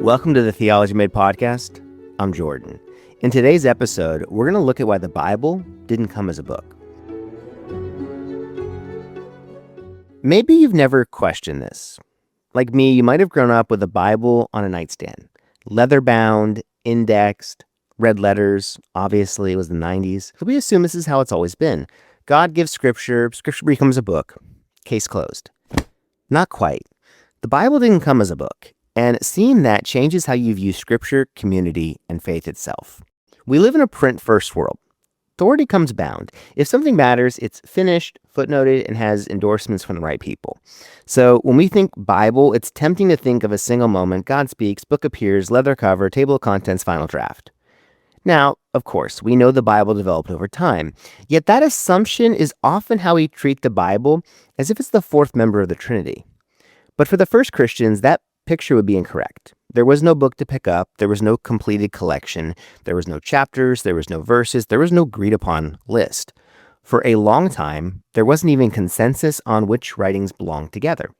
Welcome to the Theology Made Podcast. I'm Jordan. In today's episode, we're going to look at why the Bible didn't come as a book. Maybe you've never questioned this. Like me, you might have grown up with a Bible on a nightstand. Leather-bound, indexed, red letters. Obviously, it was the 90s. So we assume this is how it's always been. God gives Scripture becomes a book. Case closed. Not quite. The Bible didn't come as a book. And seeing that changes how you view Scripture, community, and faith itself. We live in a print-first world. Authority comes bound. If something matters, it's finished, footnoted, and has endorsements from the right people. So when we think Bible, it's tempting to think of a single moment, God speaks, book appears, leather cover, table of contents, final draft. Now, of course, we know the Bible developed over time. Yet that assumption is often how we treat the Bible, as if it's the fourth member of the Trinity. But for the first Christians, that picture would be incorrect. There was no book to pick up. There was no completed collection. There was no chapters. There was no verses. There was no agreed upon list. For a long time, there wasn't even consensus on which writings belonged together.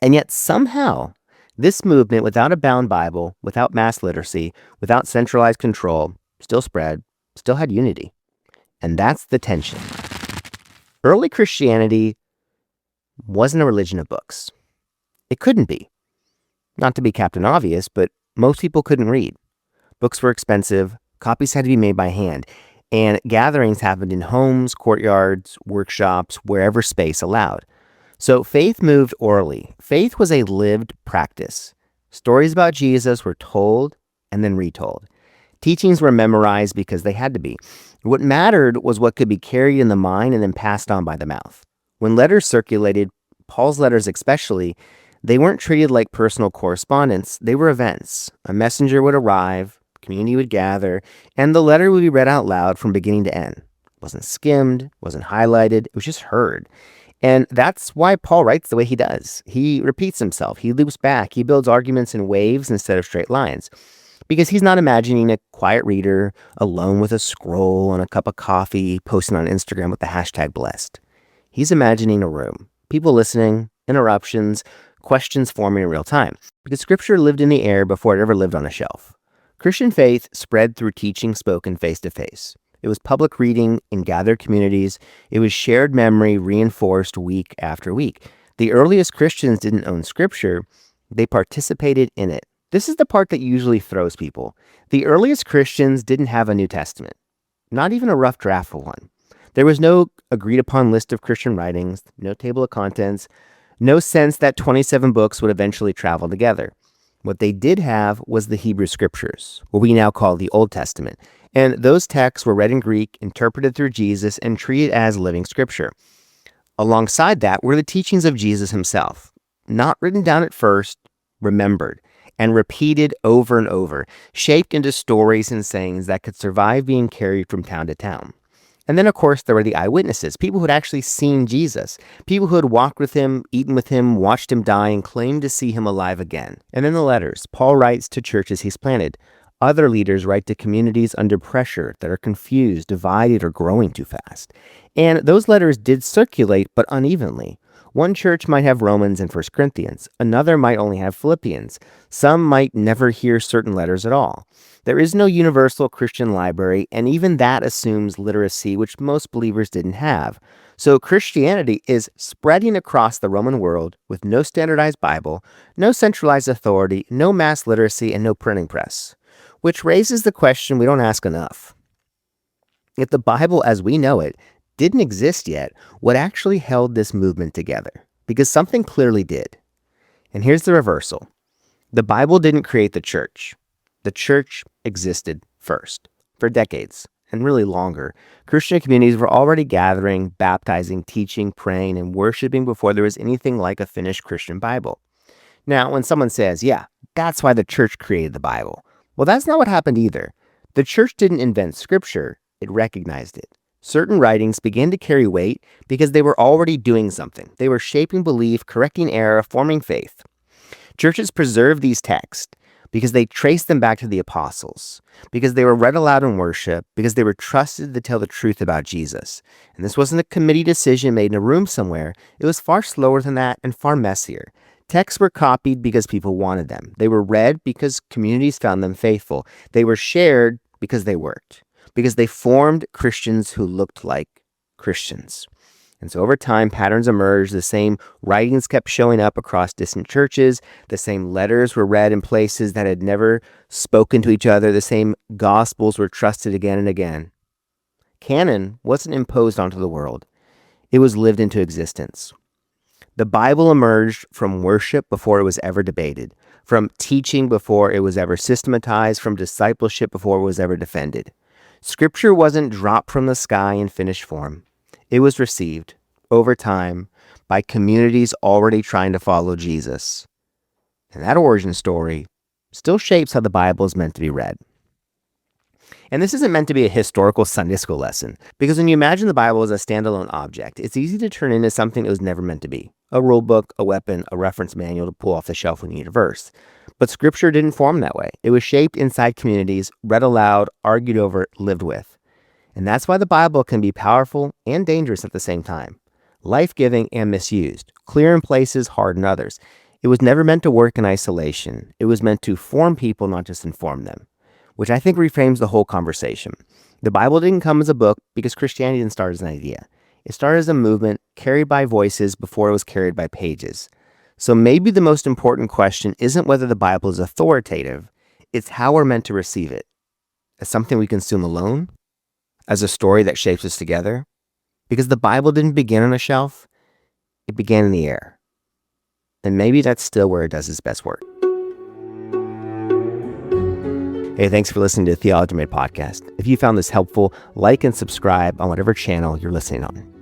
And yet somehow, this movement, without a bound Bible, without mass literacy, without centralized control, still spread, still had unity. And that's the tension. Early Christianity wasn't a religion of books. It couldn't be. Not to be Captain Obvious, but most people couldn't read. Books were expensive, copies had to be made by hand, and gatherings happened in homes, courtyards, workshops, wherever space allowed. So faith moved orally. Faith was a lived practice. Stories about Jesus were told and then retold. Teachings were memorized because they had to be. What mattered was what could be carried in the mind and then passed on by the mouth. When letters circulated, Paul's letters especially, they weren't treated like personal correspondence. They were events. A messenger would arrive, community would gather, and the letter would be read out loud from beginning to end. It wasn't skimmed, wasn't highlighted, it was just heard. And that's why Paul writes the way he does. He repeats himself, he loops back, he builds arguments in waves instead of straight lines. Because he's not imagining a quiet reader alone with a scroll and a cup of coffee posting on Instagram with the hashtag blessed. He's imagining a room, people listening, interruptions, questions forming in real time, because Scripture lived in the air before it ever lived on a shelf. Christian faith spread through teaching spoken face-to-face. It was public reading in gathered communities. It was shared memory reinforced week after week. The earliest Christians didn't own Scripture. They participated in it. This is the part that usually throws people. The earliest Christians didn't have a New Testament, not even a rough draft of one. There was no agreed-upon list of Christian writings, no table of contents, no sense that 27 books would eventually travel together. What they did have was the Hebrew Scriptures, what we now call the Old Testament. And those texts were read in Greek, interpreted through Jesus, and treated as living Scripture. Alongside that were the teachings of Jesus himself, not written down at first, remembered, and repeated over and over, shaped into stories and sayings that could survive being carried from town to town. And then, of course, there were the eyewitnesses, people who had actually seen Jesus, people who had walked with him, eaten with him, watched him die, and claimed to see him alive again. And then the letters. Paul writes to churches he's planted. Other leaders write to communities under pressure that are confused, divided, or growing too fast. And those letters did circulate, but unevenly. One church might have Romans and 1 Corinthians. Another might only have Philippians. Some might never hear certain letters at all. There is no universal Christian library, and even that assumes literacy, which most believers didn't have. So Christianity is spreading across the Roman world with no standardized Bible, no centralized authority, no mass literacy, and no printing press. Which raises the question we don't ask enough. If the Bible as we know it didn't exist yet, what actually held this movement together? Because something clearly did. And here's the reversal. The Bible didn't create the church. The church existed first. For decades, and really longer, Christian communities were already gathering, baptizing, teaching, praying, and worshiping before there was anything like a finished Christian Bible. Now, when someone says, yeah, that's why the church created the Bible, well, that's not what happened either. The church didn't invent Scripture, it recognized it. Certain writings began to carry weight because they were already doing something. They were shaping belief, correcting error, forming faith. Churches preserved these texts because they traced them back to the apostles, because they were read aloud in worship, because they were trusted to tell the truth about Jesus. And this wasn't a committee decision made in a room somewhere. It was far slower than that and far messier. Texts were copied because people wanted them. They were read because communities found them faithful. They were shared because they worked, because they formed Christians who looked like Christians. And so over time, patterns emerged. The same writings kept showing up across distant churches. The same letters were read in places that had never spoken to each other. The same gospels were trusted again and again. Canon wasn't imposed onto the world. It was lived into existence. The Bible emerged from worship before it was ever debated, from teaching before it was ever systematized, from discipleship before it was ever defended. Scripture wasn't dropped from the sky in finished form. It was received over time by communities already trying to follow Jesus. And that origin story still shapes how the Bible is meant to be read. And this isn't meant to be a historical Sunday school lesson, because when you imagine the Bible as a standalone object, it's easy to turn into something it was never meant to be. A rule book, a weapon, a reference manual to pull off the shelf when you need a verse. But Scripture didn't form that way. It was shaped inside communities, read aloud, argued over, lived with. And that's why the Bible can be powerful and dangerous at the same time. Life-giving and misused. Clear in places, hard in others. It was never meant to work in isolation. It was meant to form people, not just inform them. Which I think reframes the whole conversation. The Bible didn't come as a book because Christianity didn't start as an idea. It started as a movement carried by voices before it was carried by pages. So maybe the most important question isn't whether the Bible is authoritative, it's how we're meant to receive it. As something we consume alone? As a story that shapes us together? Because the Bible didn't begin on a shelf, it began in the air. And maybe that's still where it does its best work. Hey, thanks for listening to the Theology Made Podcast. If you found this helpful, like and subscribe on whatever channel you're listening on.